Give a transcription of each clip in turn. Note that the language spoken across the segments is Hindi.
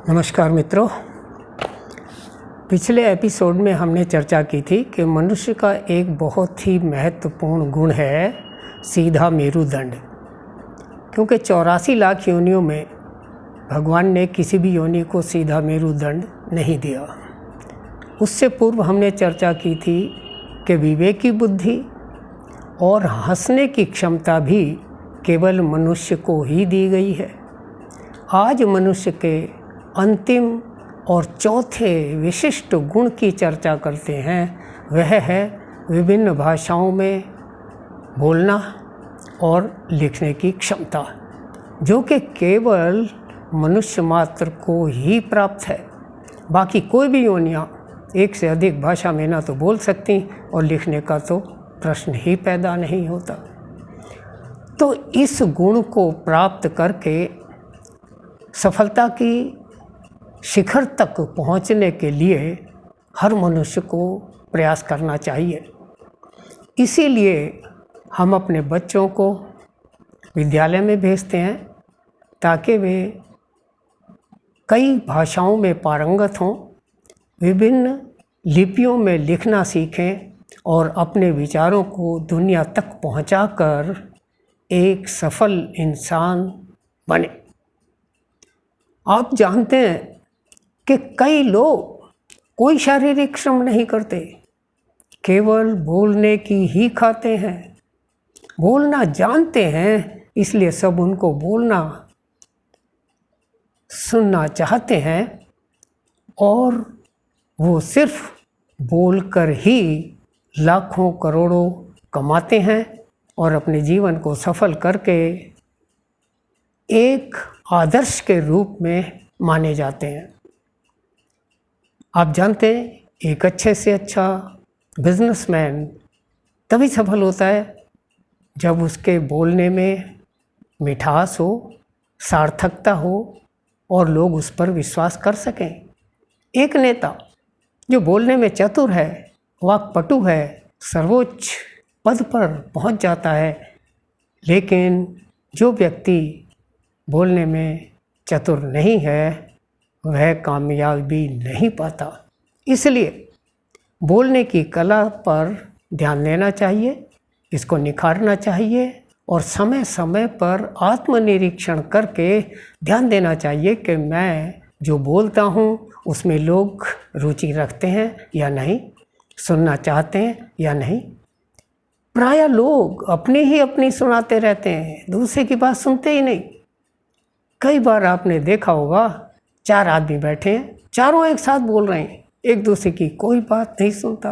नमस्कार मित्रों। पिछले एपिसोड में हमने चर्चा की थी कि मनुष्य का एक बहुत ही महत्वपूर्ण गुण है सीधा मेरुदंड। क्योंकि 84 लाख योनियों में भगवान ने किसी भी योनि को सीधा मेरुदंड नहीं दिया। उससे पूर्व हमने चर्चा की थी कि विवेकी बुद्धि और हंसने की क्षमता भी केवल मनुष्य को ही दी गई है। आज मनुष्य के अंतिम और चौथे विशिष्ट गुण की चर्चा करते हैं। वह है विभिन्न भाषाओं में बोलना और लिखने की क्षमता, जो कि केवल मनुष्य मात्र को ही प्राप्त है। बाकी कोई भी योनियाँ एक से अधिक भाषा में ना तो बोल सकती और लिखने का तो प्रश्न ही पैदा नहीं होता। तो इस गुण को प्राप्त करके सफलता की शिखर तक पहुंचने के लिए हर मनुष्य को प्रयास करना चाहिए। इसीलिए हम अपने बच्चों को विद्यालय में भेजते हैं ताकि वे कई भाषाओं में पारंगत हों, विभिन्न लिपियों में लिखना सीखें और अपने विचारों को दुनिया तक पहुंचाकर एक सफल इंसान बने। आप जानते हैं कि कई लोग कोई शारीरिक श्रम नहीं करते, केवल बोलने की ही खाते हैं। बोलना जानते हैं, इसलिए सब उनको बोलना सुनना चाहते हैं और वो सिर्फ बोलकर ही लाखों करोड़ों कमाते हैं और अपने जीवन को सफल करके एक आदर्श के रूप में माने जाते हैं। आप जानते हैं एक अच्छे से अच्छा बिजनेसमैन तभी सफल होता है जब उसके बोलने में मिठास हो, सार्थकता हो और लोग उस पर विश्वास कर सकें। एक नेता जो बोलने में चतुर है, वाक्पटु है, सर्वोच्च पद पर पहुंच जाता है, लेकिन जो व्यक्ति बोलने में चतुर नहीं है वह कामयाबी नहीं पाता। इसलिए बोलने की कला पर ध्यान देना चाहिए, इसको निखारना चाहिए और समय समय पर आत्मनिरीक्षण करके ध्यान देना चाहिए कि मैं जो बोलता हूँ उसमें लोग रुचि रखते हैं या नहीं, सुनना चाहते हैं या नहीं। प्रायः लोग अपनी सुनाते रहते हैं, दूसरे की बात सुनते ही नहीं। कई बार आपने देखा होगा 4 आदमी बैठे हैं, चारों एक साथ बोल रहे हैं, एक दूसरे की कोई बात नहीं सुनता,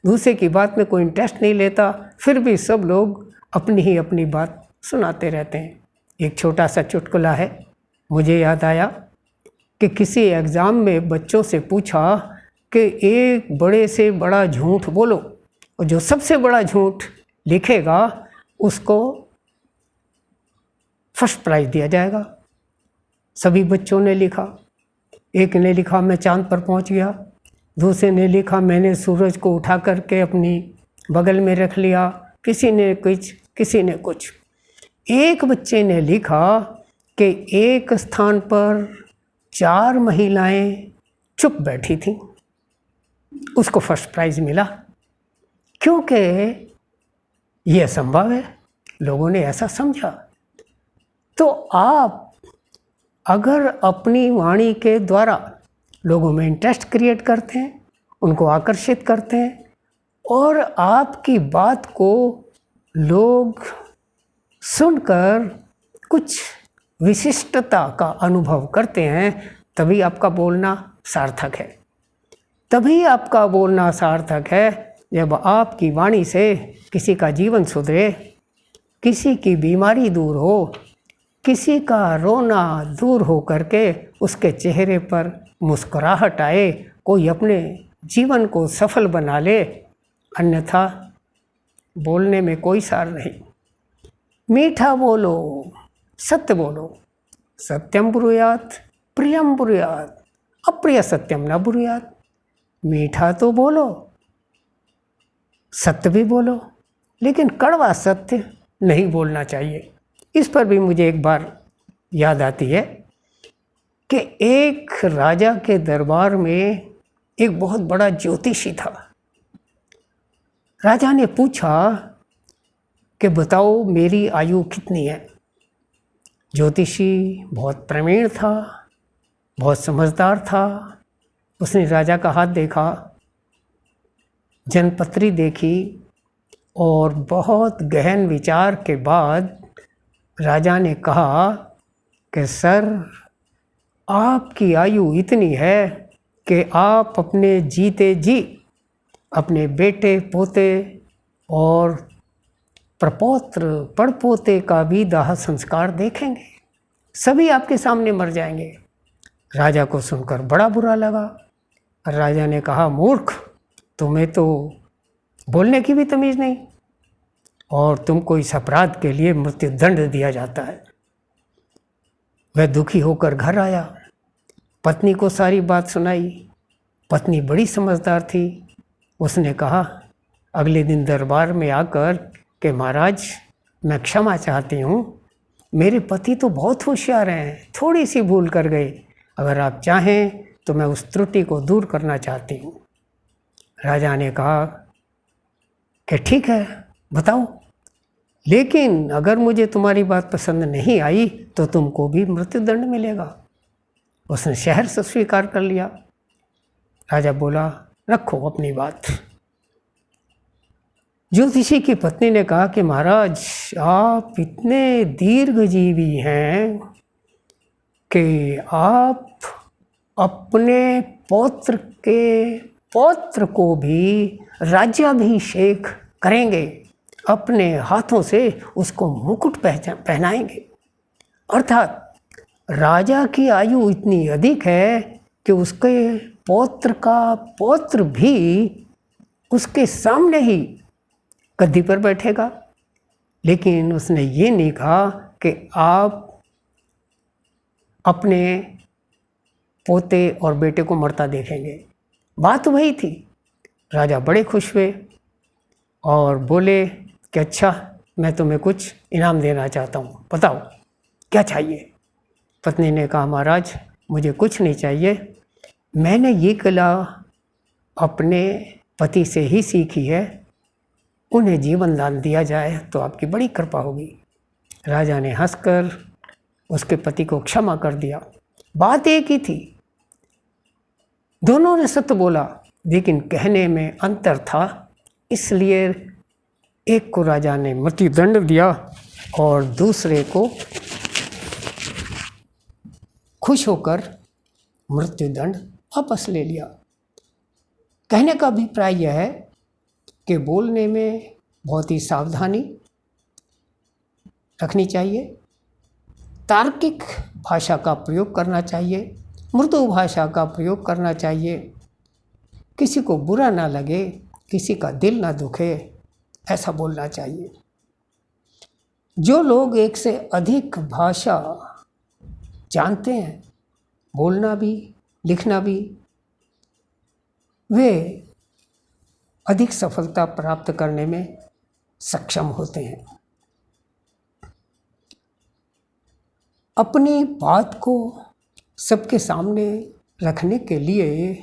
दूसरे की बात में कोई इंटरेस्ट नहीं लेता, फिर भी सब लोग अपनी बात सुनाते रहते हैं। एक छोटा सा चुटकुला है, मुझे याद आया कि किसी एग्ज़ाम में बच्चों से पूछा कि एक बड़े से बड़ा झूठ बोलो और जो सबसे बड़ा झूठ लिखेगा उसको फर्स्ट प्राइज़ दिया जाएगा। सभी बच्चों ने लिखा। एक ने लिखा मैं चांद पर पहुंच गया, दूसरे ने लिखा मैंने सूरज को उठा करके अपनी बगल में रख लिया, किसी ने कुछ। एक बच्चे ने लिखा कि एक स्थान पर 4 महिलाएं चुप बैठी थीं, उसको फर्स्ट प्राइज़ मिला, क्योंकि यह संभव है, लोगों ने ऐसा समझा। तो आप अगर अपनी वाणी के द्वारा लोगों में इंटरेस्ट क्रिएट करते हैं, उनको आकर्षित करते हैं और आपकी बात को लोग सुनकर कुछ विशिष्टता का अनुभव करते हैं, तभी आपका बोलना सार्थक है। तभी आपका बोलना सार्थक है जब आपकी वाणी से किसी का जीवन सुधरे, किसी की बीमारी दूर हो, किसी का रोना दूर हो करके उसके चेहरे पर मुस्कुराहट आए, कोई अपने जीवन को सफल बना ले। अन्यथा बोलने में कोई सार नहीं। मीठा बोलो, सत्य बोलो, सत्यम ब्रूयात प्रियम ब्रूयात अप्रिय सत्यम न ब्रूयात। मीठा तो बोलो, सत्य भी बोलो, लेकिन कड़वा सत्य नहीं बोलना चाहिए। इस पर भी मुझे एक बार याद आती है कि एक राजा के दरबार में एक बहुत बड़ा ज्योतिषी था। राजा ने पूछा कि बताओ मेरी आयु कितनी है। ज्योतिषी बहुत प्रवीण था, बहुत समझदार था। उसने राजा का हाथ देखा, जनपत्री देखी और बहुत गहन विचार के बाद राजा ने कहा कि सर, आपकी आयु इतनी है कि आप अपने जीते जी अपने बेटे पोते और प्रपौत्र पड़पोते का भी दाह संस्कार देखेंगे। सभी आपके सामने मर जाएंगे। राजा को सुनकर बड़ा बुरा लगा। राजा ने कहा, मूर्ख, तुम्हें तो बोलने की भी तमीज़ नहीं और तुमको इस अपराध के लिए मृत्यु दंड दिया जाता है। वह दुखी होकर घर आया, पत्नी को सारी बात सुनाई। पत्नी बड़ी समझदार थी। उसने कहा अगले दिन दरबार में आकर कि महाराज, मैं क्षमा चाहती हूँ, मेरे पति तो बहुत होशियार हैं, थोड़ी सी भूल कर गए। अगर आप चाहें तो मैं उस त्रुटि को दूर करना चाहती हूँ। राजा ने कहा कि ठीक है, बताओ, लेकिन अगर मुझे तुम्हारी बात पसंद नहीं आई तो तुमको भी मृत्युदंड मिलेगा। उसने शहर से स्वीकार कर लिया। राजा बोला, रखो अपनी बात। ज्योतिषी की पत्नी ने कहा कि महाराज, आप इतने दीर्घजीवी हैं कि आप अपने पौत्र के पौत्र को भी राज्याभिषेक करेंगे, अपने हाथों से उसको मुकुट पहनाएंगे। अर्थात राजा की आयु इतनी अधिक है कि उसके पौत्र का पौत्र भी उसके सामने ही गद्दी पर बैठेगा। लेकिन उसने ये नहीं कहा कि आप अपने पोते और बेटे को मरता देखेंगे। बात वही थी। राजा बड़े खुश हुए और बोले कि अच्छा, मैं तुम्हें कुछ इनाम देना चाहता हूँ, बताओ क्या चाहिए। पत्नी ने कहा, महाराज, मुझे कुछ नहीं चाहिए, मैंने ये कला अपने पति से ही सीखी है, उन्हें जीवन दान दिया जाए तो आपकी बड़ी कृपा होगी। राजा ने हंसकर उसके पति को क्षमा कर दिया। बात एक ही थी, दोनों ने सत्य बोला, लेकिन कहने में अंतर था। इसलिए एक को राजा ने मृत्युदंड दिया और दूसरे को खुश होकर मृत्युदंड वापस ले लिया। कहने का अभिप्राय यह है कि बोलने में बहुत ही सावधानी रखनी चाहिए, तार्किक भाषा का प्रयोग करना चाहिए, मृदु भाषा का प्रयोग करना चाहिए, किसी को बुरा ना लगे, किसी का दिल ना दुखे, ऐसा बोलना चाहिए। जो लोग एक से अधिक भाषा जानते हैं, बोलना भी लिखना भी, वे अधिक सफलता प्राप्त करने में सक्षम होते हैं। अपनी बात को सबके सामने रखने के लिए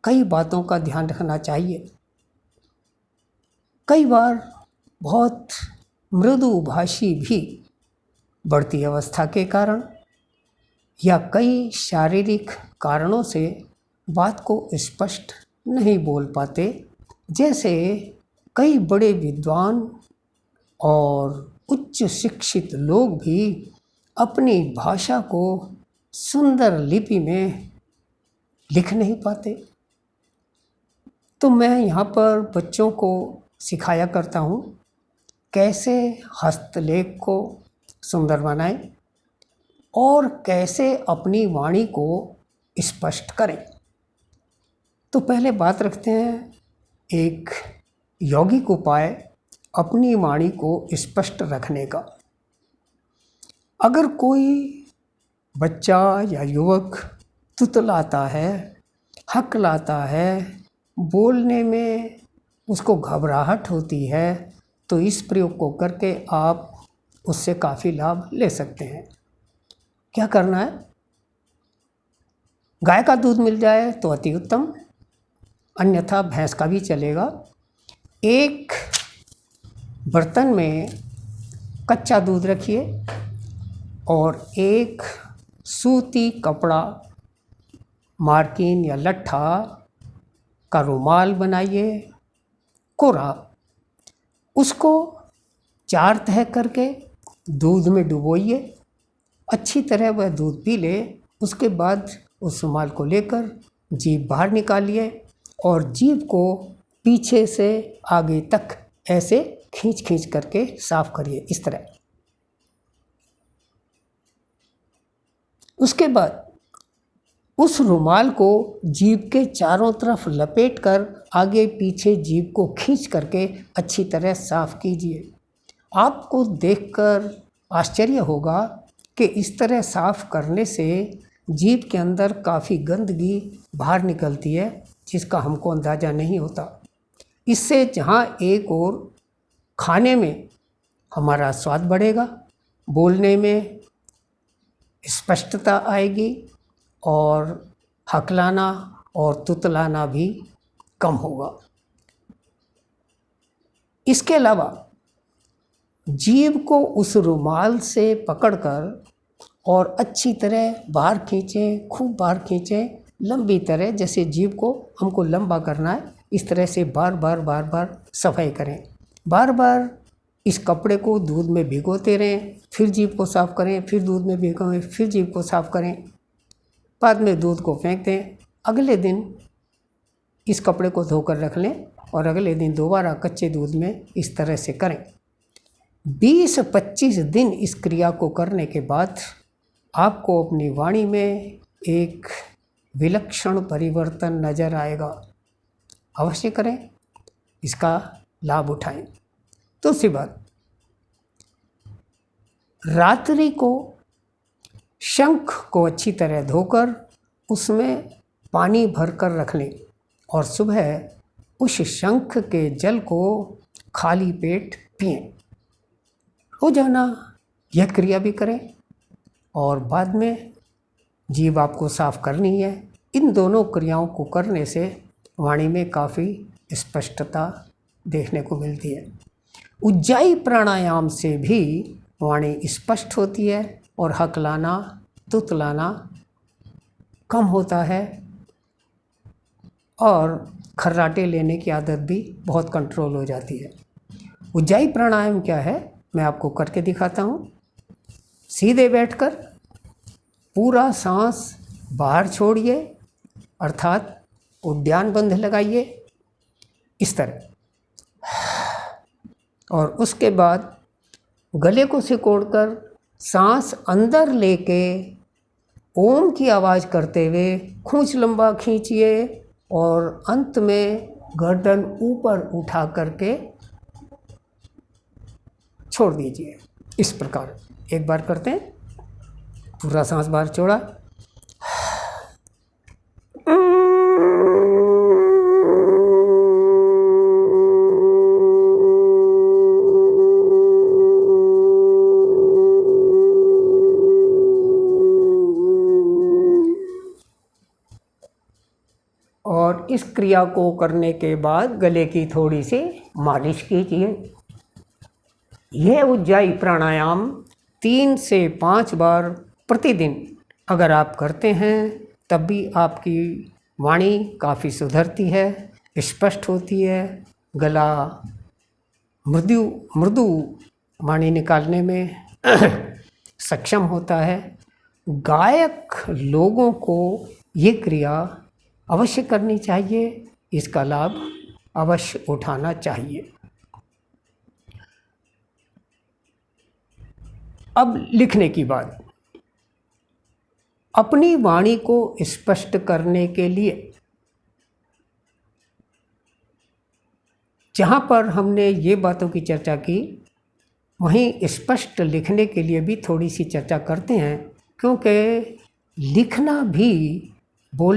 कई बातों का ध्यान रखना चाहिए। कई बार बहुत मृदुभाषी भी बढ़ती अवस्था के कारण या कई शारीरिक कारणों से बात को स्पष्ट नहीं बोल पाते। जैसे कई बड़े विद्वान और उच्च शिक्षित लोग भी अपनी भाषा को सुंदर लिपि में लिख नहीं पाते। तो मैं यहाँ पर बच्चों को सिखाया करता हूँ कैसे हस्तलेख को सुंदर बनाएं और कैसे अपनी वाणी को स्पष्ट करें। तो पहले बात रखते हैं एक यौगिक उपाय अपनी वाणी को स्पष्ट रखने का। अगर कोई बच्चा या युवक तुतलाता है, हकलाता है, बोलने में उसको घबराहट होती है, तो इस प्रयोग को करके आप उससे काफ़ी लाभ ले सकते हैं। क्या करना है? गाय का दूध मिल जाए तो अति उत्तम, अन्यथा भैंस का भी चलेगा। एक बर्तन में कच्चा दूध रखिए और एक सूती कपड़ा, मार्किन या लट्ठा का रुमाल बनाइए, कोरा, उसको 4 तह करके दूध में डुबोइए, अच्छी तरह वह दूध पी ले। उसके बाद उस रुमाल को लेकर जीभ बाहर निकालिए और जीभ को पीछे से आगे तक ऐसे खींच खींच करके साफ करिए, इस तरह। उसके बाद उस रुमाल को जीभ के चारों तरफ लपेटकर आगे पीछे जीभ को खींच करके अच्छी तरह साफ कीजिए। आपको देखकर आश्चर्य होगा कि इस तरह साफ करने से जीभ के अंदर काफ़ी गंदगी बाहर निकलती है, जिसका हमको अंदाज़ा नहीं होता। इससे जहाँ एक और खाने में हमारा स्वाद बढ़ेगा, बोलने में स्पष्टता आएगी और हकलाना और तुतलाना भी कम होगा। इसके अलावा जीभ को उस रुमाल से पकड़कर और अच्छी तरह बाहर खींचें, खूब बाहर खींचें, लंबी तरह, जैसे जीभ को हमको लंबा करना है, इस तरह से बार बार सफाई करें। बार बार इस कपड़े को दूध में भिगोते रहें, फिर जीभ को साफ़ करें, फिर दूध में भिगोएं, फिर जीभ को साफ़ करें, बाद में दूध को फेंक दें। अगले दिन इस कपड़े को धोकर रख लें और अगले दिन दोबारा कच्चे दूध में इस तरह से करें। 20-25 दिन इस क्रिया को करने के बाद आपको अपनी वाणी में एक विलक्षण परिवर्तन नज़र आएगा। अवश्य करें, इसका लाभ उठाएं। दूसरी बात, रात्रि को शंख को अच्छी तरह धोकर उसमें पानी भरकर रख लें और सुबह उस शंख के जल को खाली पेट पिएं। रोजाना यह क्रिया भी करें और बाद में जीभ आपको साफ करनी है। इन दोनों क्रियाओं को करने से वाणी में काफ़ी स्पष्टता देखने को मिलती है। उज्जाई प्राणायाम से भी वाणी स्पष्ट होती है और हकलाना, तुतलाना कम होता है और खर्राटे लेने की आदत भी बहुत कंट्रोल हो जाती है। उज्जाई प्राणायाम क्या है, मैं आपको करके दिखाता हूँ। सीधे बैठकर पूरा सांस बाहर छोड़िए, अर्थात उद्यान बंध लगाइए, इस तरह, और उसके बाद गले को सिकोड़कर सांस अंदर लेके ओम की आवाज़ करते हुए खूंच लंबा खींचिए और अंत में गर्दन ऊपर उठा करके छोड़ दीजिए। इस प्रकार एक बार करते हैं। पूरा सांस बाहर छोड़ा, और इस क्रिया को करने के बाद गले की थोड़ी सी मालिश कीजिए। यह उज्जाई प्राणायाम 3 से 5 बार प्रतिदिन अगर आप करते हैं तब भी आपकी वाणी काफ़ी सुधरती है, स्पष्ट होती है, गला मृदु वाणी निकालने में सक्षम होता है। गायक लोगों को ये क्रिया अवश्य करनी चाहिए, इसका लाभ अवश्य उठाना चाहिए। अब लिखने की बात, अपनी वाणी को स्पष्ट करने के लिए जहाँ पर हमने ये बातों की चर्चा की, वहीं स्पष्ट लिखने के लिए भी थोड़ी सी चर्चा करते हैं, क्योंकि लिखना भी बोलने